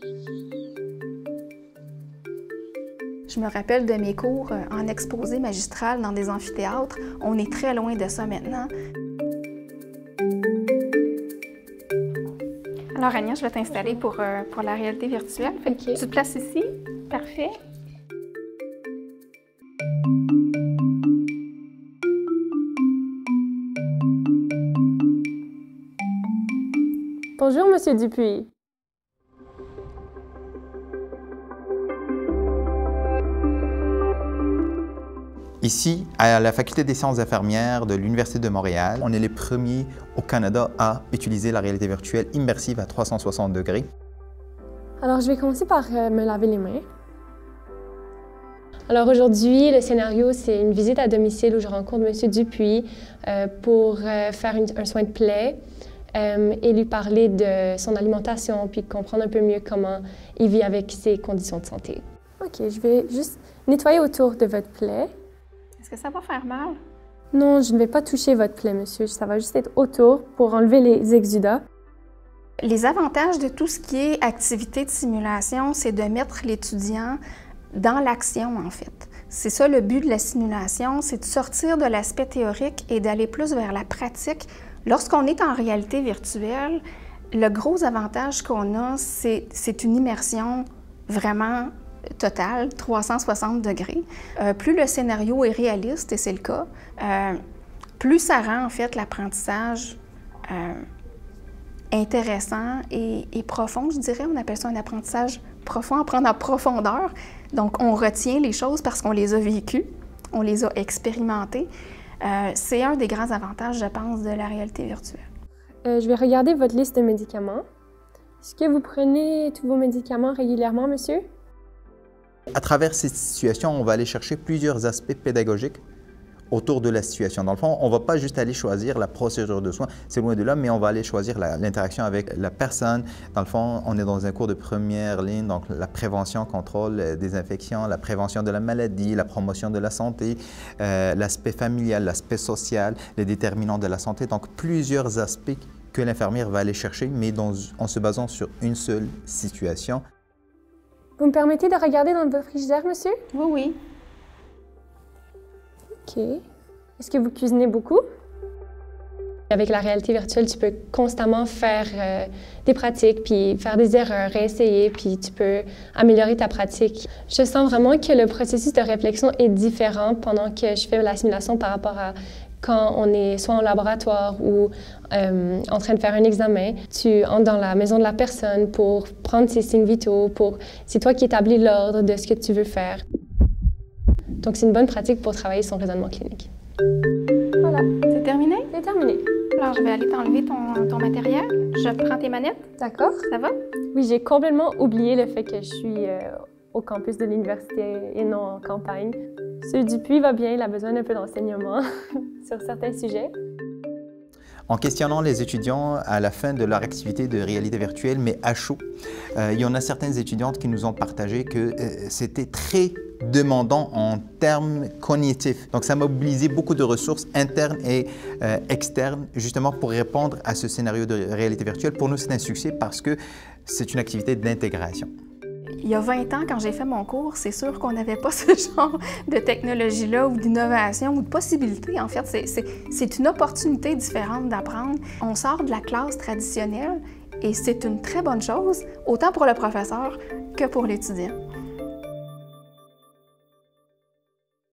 Je me rappelle de mes cours en exposé magistral dans des amphithéâtres. On est très loin de ça maintenant. Alors, Ania, je vais t'installer pour la réalité virtuelle. Fait que tu te places ici. Parfait. Bonjour, Monsieur Dupuis. Ici, à la Faculté des sciences infirmières de l'Université de Montréal, on est les premiers au Canada à utiliser la réalité virtuelle immersive à 360 degrés. Alors, je vais commencer par me laver les mains. Alors aujourd'hui, le scénario, c'est une visite à domicile où je rencontre M. Dupuis pour faire un soin de plaie et lui parler de son alimentation puis comprendre un peu mieux comment il vit avec ses conditions de santé. OK, je vais juste nettoyer autour de votre plaie. Est-ce que ça va faire mal? Non, je ne vais pas toucher votre plaie, monsieur. Ça va juste être autour pour enlever les exudats. Les avantages de tout ce qui est activité de simulation, c'est de mettre l'étudiant dans l'action, en fait. C'est ça le but de la simulation, c'est de sortir de l'aspect théorique et d'aller plus vers la pratique. Lorsqu'on est en réalité virtuelle, le gros avantage qu'on a, c'est une immersion vraiment totale, 360 degrés. Plus le scénario est réaliste, et c'est le cas, plus ça rend en fait l'apprentissage intéressant et profond, je dirais. On appelle ça un apprentissage profond, apprendre en profondeur. Donc, on retient les choses parce qu'on les a vécues, on les a expérimentées. C'est un des grands avantages, je pense, de la réalité virtuelle. Je vais regarder votre liste de médicaments. Est-ce que vous prenez tous vos médicaments régulièrement, monsieur? À travers cette situation, on va aller chercher plusieurs aspects pédagogiques autour de la situation. Dans le fond, on ne va pas juste aller choisir la procédure de soins, c'est loin de là, mais on va aller choisir l'interaction avec la personne. Dans le fond, on est dans un cours de première ligne, donc la prévention, contrôle des infections, la prévention de la maladie, la promotion de la santé, l'aspect familial, l'aspect social, les déterminants de la santé. Donc, plusieurs aspects que l'infirmière va aller chercher, mais en se basant sur une seule situation. Vous me permettez de regarder dans votre frigidaire, monsieur? Oui, oui. OK. Est-ce que vous cuisinez beaucoup? Avec la réalité virtuelle, tu peux constamment faire des pratiques, puis faire des erreurs, réessayer, puis tu peux améliorer ta pratique. Je sens vraiment que le processus de réflexion est différent pendant que je fais la simulation par rapport à quand on est soit en laboratoire ou en train de faire un examen. Tu entres dans la maison de la personne pour prendre ses signes vitaux, c'est toi qui établis l'ordre de ce que tu veux faire. Donc, c'est une bonne pratique pour travailler son raisonnement clinique. Voilà. C'est terminé? C'est terminé. Alors, je vais aller t'enlever ton matériel. Je prends tes manettes. D'accord. Ça va? Oui, j'ai complètement oublié le fait que je suis au campus de l'université et non en campagne. M. Dupuis va bien, il a besoin d'un peu d'enseignement sur certains sujets. En questionnant les étudiants à la fin de leur activité de réalité virtuelle, mais à chaud, il y en a certaines étudiantes qui nous ont partagé que c'était très demandant en termes cognitifs. Donc, ça a mobilisé beaucoup de ressources internes et externes, justement pour répondre à ce scénario de réalité virtuelle. Pour nous, c'est un succès parce que c'est une activité d'intégration. Il y a 20 ans, quand j'ai fait mon cours, c'est sûr qu'on n'avait pas ce genre de technologie-là ou d'innovation ou de possibilités. En fait, c'est une opportunité différente d'apprendre. On sort de la classe traditionnelle et c'est une très bonne chose, autant pour le professeur que pour l'étudiant.